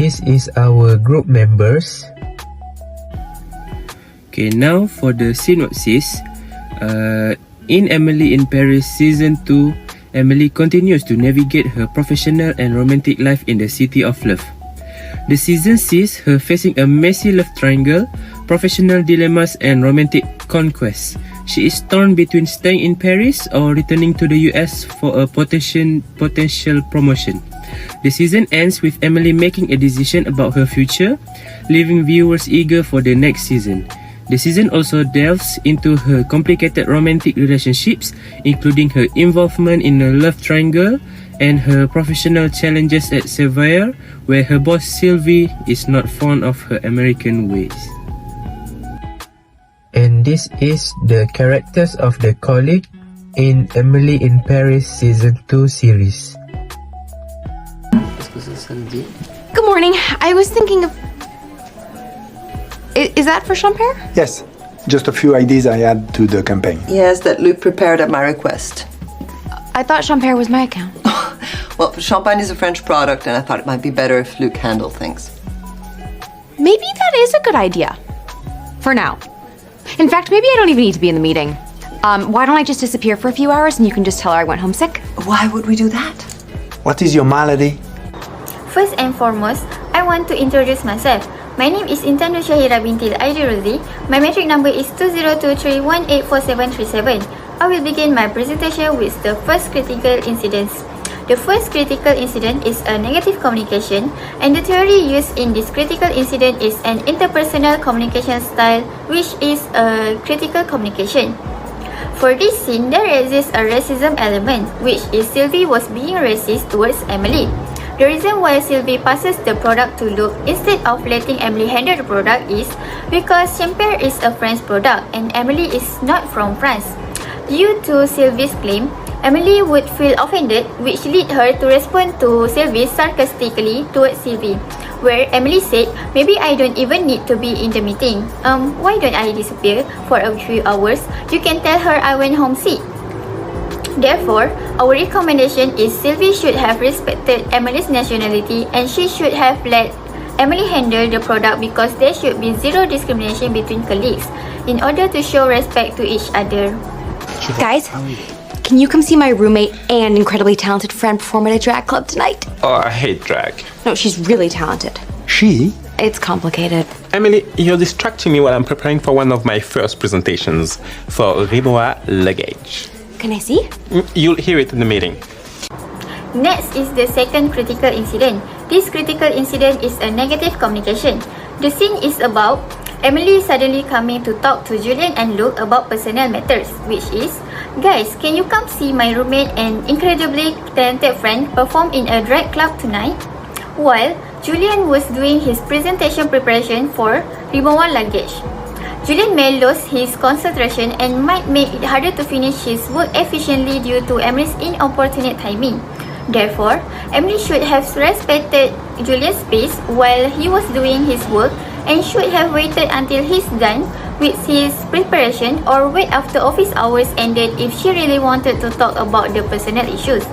this is our group members. Okay, now for the synopsis. In Emily in Paris Season 2, Emily continues to navigate her professional and romantic life in the city of love. The season sees her facing a messy love triangle, professional dilemmas and romantic conquests. She is torn between staying in Paris or returning to the US for a potential promotion. The season ends with Emily making a decision about her future, leaving viewers eager for the next season. The season also delves into her complicated romantic relationships, including her involvement in a love triangle and her professional challenges at Sevilla, where her boss Sylvie is not fond of her American ways. And this is the characters of the colleague in Emily in Paris Season 2 series. Good morning. I was thinking of... Is that for Champère? Yes, just a few ideas I add to the campaign. Yes, that Luc prepared at my request. I thought Champère was my account. Well, champagne is a French product, and I thought it might be better if Luc handled things. Maybe that is a good idea. For now. In fact, maybe I don't even need to be in the meeting. Why don't I just disappear for a few hours and you can just tell her I went homesick? Why would we do that? What is your malady? First and foremost, I want to introduce myself. My name is Intan Nushahira binti Aidiruzi. My metric number is 2023184737. I will begin my presentation with the first critical incidents. The first critical incident is a negative communication, and the theory used in this critical incident is an interpersonal communication style, which is a critical communication. For this scene, there exists a racism element, which is Sylvie was being racist towards Emily. The reason why Sylvie passes the product to Luc instead of letting Emily handle the product is because Champère is a French product and Emily is not from France. Due to Sylvie's claim, Emily would feel offended, which lead her to respond to Sylvie sarcastically towards Sylvie, where Emily said, "Maybe I don't even need to be in the meeting. Why don't I disappear for a few hours? You can tell her I went home sick." Therefore, our recommendation is Sylvie should have respected Emily's nationality and she should have let Emily handle the product because there should be zero discrimination between colleagues in order to show respect to each other. Guys, can you come see my roommate and incredibly talented friend perform at a drag club tonight? Oh, I hate drag. No, she's really talented. She? It's complicated. Emily, you're distracting me while I'm preparing for one of my first presentations for Ribois Luggage. Can I see? You'll hear it in the meeting. Next is the second critical incident. This critical incident is a negative communication. The scene is about Emily suddenly coming to talk to Julian and Luc about personal matters, which is, "Guys, can you come see my roommate and incredibly talented friend perform in a drag club tonight?" While Julian was doing his presentation preparation for Ribois Luggage. Julian may lose his concentration and might make it harder to finish his work efficiently due to Emily's inopportune timing. Therefore, Emily should have respected Julian's space while he was doing his work and should have waited until he's done with his preparation or wait after office hours ended if she really wanted to talk about the personal issues.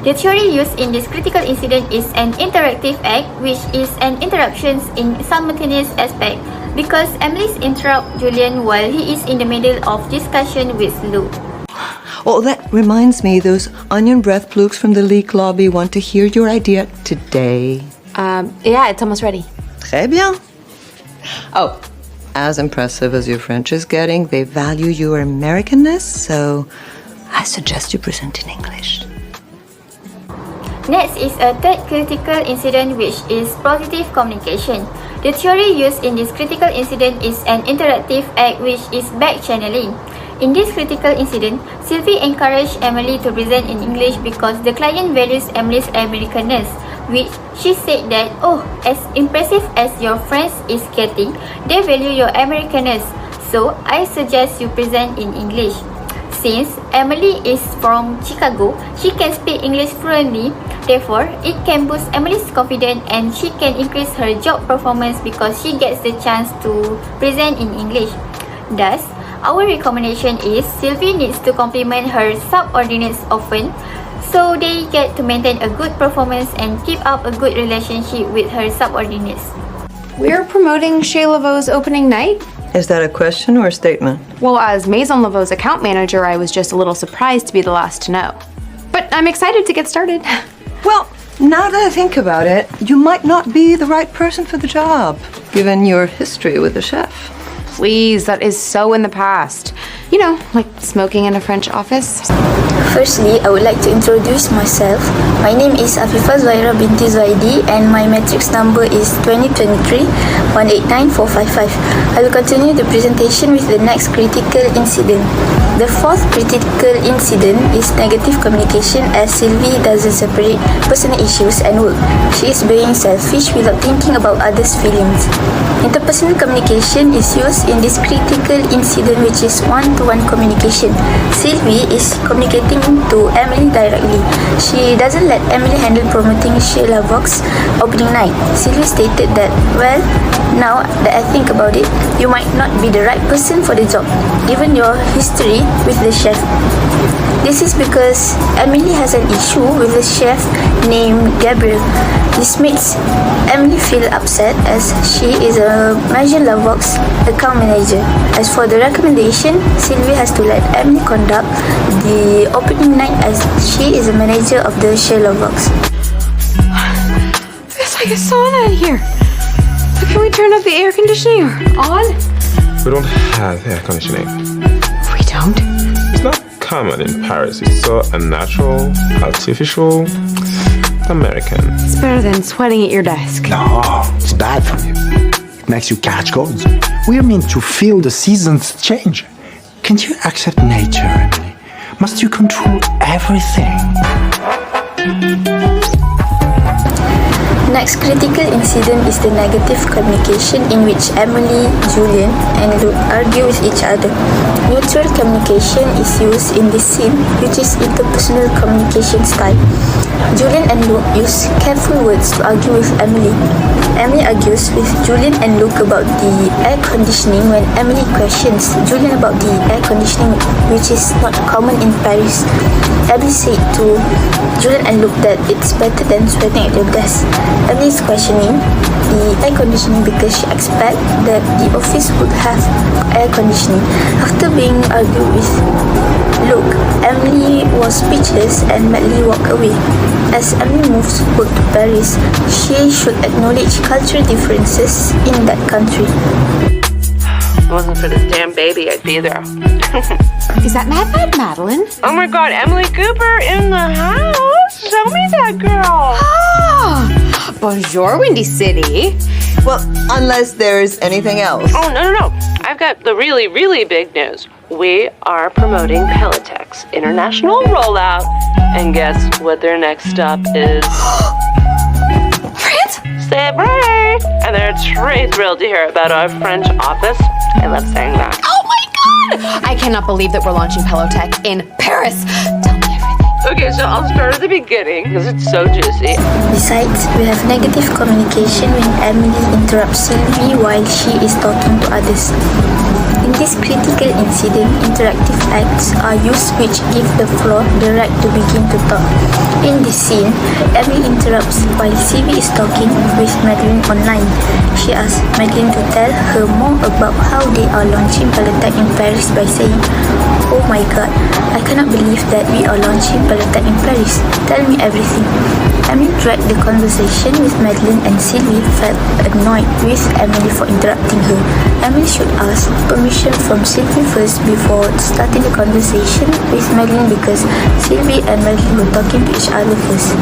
The theory used in this critical incident is an interactive act, which is an interruption in simultaneous aspect, because Emily's interrupt Julian while he is in the middle of discussion with Luc. Oh, that reminds me, those onion breath plukes from the leak lobby want to hear your idea today. Yeah, it's almost ready. Très bien. Oh, as impressive as your French is getting, they value your Americanness, so I suggest you present in English. Next is a third critical incident, which is positive communication. The theory used in this critical incident is an interactive act, which is back channeling. In this critical incident, Sylvie encouraged Emily to present in English because the client values Emily's Americanness, which she said that, "Oh, as impressive as your friends is getting, they value your Americanness, so I suggest you present in English." Since Emily is from Chicago, she can speak English fluently. Therefore, it can boost Emily's confidence and she can increase her job performance because she gets the chance to present in English. Thus, our recommendation is Sylvie needs to compliment her subordinates often so they get to maintain a good performance and keep up a good relationship with her subordinates. We're promoting Chez Laveau's opening night? Is that a question or a statement? Well, as Maison Laveau's account manager, I was just a little surprised to be the last to know. But I'm excited to get started. Well, now that I think about it, you might not be the right person for the job, given your history with the chef. Please, that is so in the past. You know, like smoking in a French office. Firstly, I would like to introduce myself. My name is Afifa Zaira binti Zaidi and my matrix number is 2023-189455. I will continue the presentation with the next critical incident. The fourth critical incident is negative communication, as Sylvie doesn't separate personal issues and work. She is being selfish without thinking about others' feelings. Interpersonal communication is used in this critical incident, which is one-to-one communication. Sylvie is communicating to Emily directly. She doesn't let Emily handle promoting Chez Laveau's opening night. Sylvie stated that, well, now that I think about it, you might not be the right person for the job, given your history with the chef. This is because Emily has an issue with a chef named Gabriel. This makes Emily feel upset as she is a Maison Laveau's account manager. As for the recommendation, Sylvie has to let Emily conduct the opening night as she is a manager of the Chez Laveau's. It's like a sauna in here. Can we turn up the air conditioning on? We don't have air conditioning. We don't? It's not common in Paris. It's so unnatural, artificial, American. It's better than sweating at your desk. No, it's bad for you. It makes you catch colds. We're meant to feel the seasons change. Can't you accept nature, Emily? Must you control everything? Next critical incident is the negative communication in which Emily, Julian, and Luke argue with each other. Neutral communication is used in this scene, which is interpersonal communication style. Julian and Luke use careful words to argue with Emily. Emily argues with Julian and Luke about the air conditioning when Emily questions Julian about the air conditioning, which is not common in Paris. Emily said to Julian and Luke that it's better than sweating at your desk. Emily is questioning the air conditioning because she expects that the office would have air conditioning. After being argued with Luke, Emily was speechless and madly walked away. As Emily moves forward to Paris, she should acknowledge cultural differences in that country. If it wasn't for this damn baby, I'd be there. Is that Mad Madeline? Oh my god, Emily Cooper in the house? Show me that girl. Ah, bonjour, Windy City. Well, unless there's anything else. Oh, no. I've got the really, really big news. We are promoting Pelotech's international rollout. And guess what their next stop is? France? C'est vrai! And they're très thrilled to hear about our French office. I love saying that. Oh my god! I cannot believe that we're launching Pelotech in Paris. Tell me everything. Okay, so I'll start at the beginning because it's so juicy. Besides, we have negative communication when Emily interrupts Sylvie while she is talking to others. In this critical incident, interactive acts are used which give the floor the right to begin to talk. In this scene, Emily interrupts while Sylvie is talking with Madeline online. She asks Madeline to tell her more about how they are launching Pelotech in Paris by saying, "Oh my god, I cannot believe that we are launching Pelotech in Paris. Tell me everything." Emily dragged the conversation with Madeline and Sylvie felt annoyed with Emily for interrupting her. Emily should ask permission from Sylvie first before starting the conversation with Madeline because Sylvie and Madeline were talking to each other first.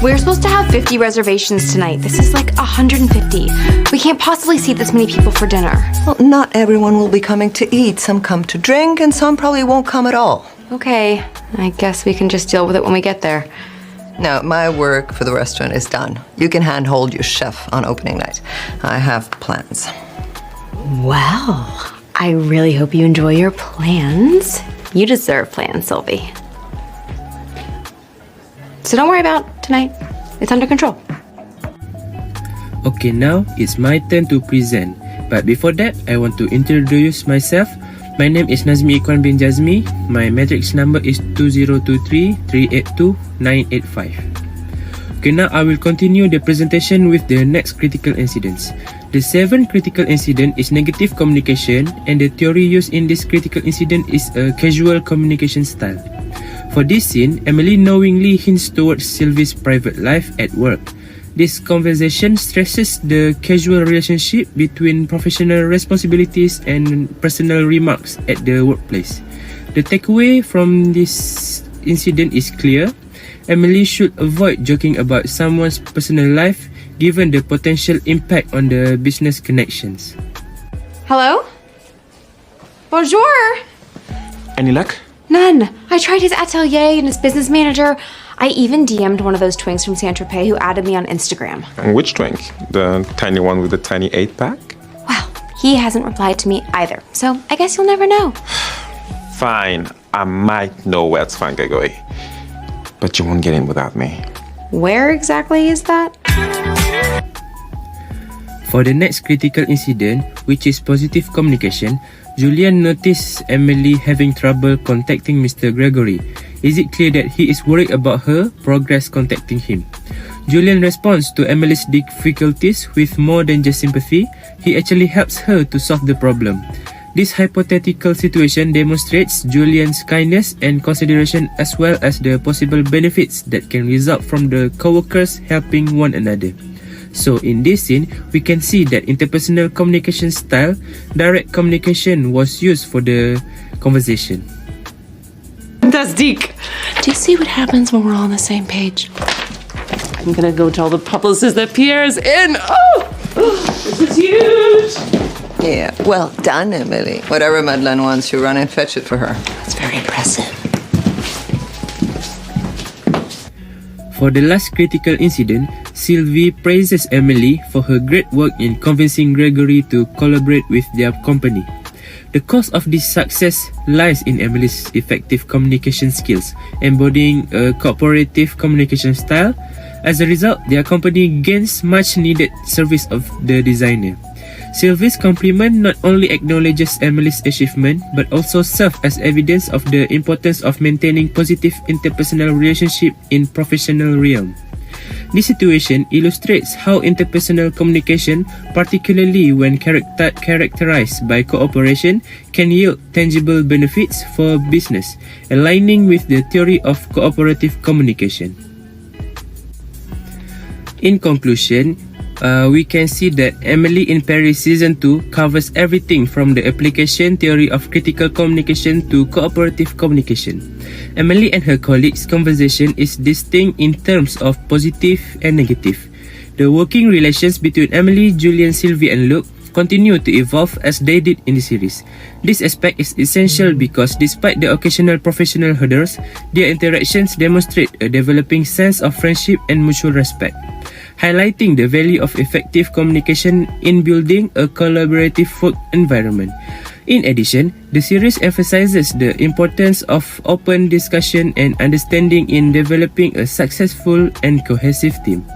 We're supposed to have 50 reservations tonight. This is like 150. We can't possibly seat this many people for dinner. Well, not everyone will be coming to eat. Some come to drink, and some probably won't come at all. Okay, I guess we can just deal with it when we get there. No, my work for the restaurant is done. You can handhold your chef on opening night. I have plans. Well, I really hope you enjoy your plans. You deserve plans, Sylvie. So don't worry about tonight. It's under control. Okay, now it's my turn to present. But before that, I want to introduce myself. My name is Nazmi Ikwan bin Jazmi. My matrix number is 2023-382-985. Okay, now I will continue the presentation with the next critical incidents. The seventh critical incident is negative communication, and the theory used in this critical incident is a casual communication style. For this scene, Emily knowingly hints towards Sylvie's private life at work. This conversation stresses the casual relationship between professional responsibilities and personal remarks at the workplace. The takeaway from this incident is clear. Emily should avoid joking about someone's personal life given the potential impact on the business connections. Hello? Bonjour! Any luck? None. I tried his atelier and his business manager. I even DM'd one of those twinks from Saint-Tropez who added me on Instagram. And which twink? The tiny one with the tiny 8-pack? Well, he hasn't replied to me either, so I guess you'll never know. Fine, I might know where to find Gregory. But you won't get in without me. Where exactly is that? For the next critical incident, which is positive communication, Julian noticed Emily having trouble contacting Mr. Gregory. Is it clear that he is worried about her progress contacting him? Julian responds to Emily's difficulties with more than just sympathy. He actually helps her to solve the problem. This hypothetical situation demonstrates Julian's kindness and consideration as well as the possible benefits that can result from the co-workers helping one another. So in this scene, we can see that interpersonal communication style, direct communication was used for the conversation. Fantastic. Do you see what happens when we're all on the same page? I'm gonna go tell the publicist that Pierre's in. Oh, this is huge. Yeah, well done, Emily. Whatever Madeleine wants, you run and fetch it for her. That's very impressive. For the last critical incident, Sylvie praises Emily for her great work in convincing Gregory to collaborate with their company. The cause of this success lies in Emily's effective communication skills, embodying a cooperative communication style. As a result, their company gains much needed service of the designer. Sylvie's compliment not only acknowledges Emily's achievement, but also serves as evidence of the importance of maintaining positive interpersonal relationship in professional realm. This situation illustrates how interpersonal communication, particularly when characterized by cooperation, can yield tangible benefits for business, aligning with the theory of cooperative communication. In conclusion, we can see that Emily in Paris Season 2 covers everything from the application theory of critical communication to cooperative communication. Emily and her colleagues' conversation is distinct in terms of positive and negative. The working relations between Emily, Julian, Sylvie and Luke continue to evolve as they did in the series. This aspect is essential because despite the occasional professional hurdles, their interactions demonstrate a developing sense of friendship and mutual respect, highlighting the value of effective communication in building a collaborative work environment. In addition, the series emphasizes the importance of open discussion and understanding in developing a successful and cohesive team.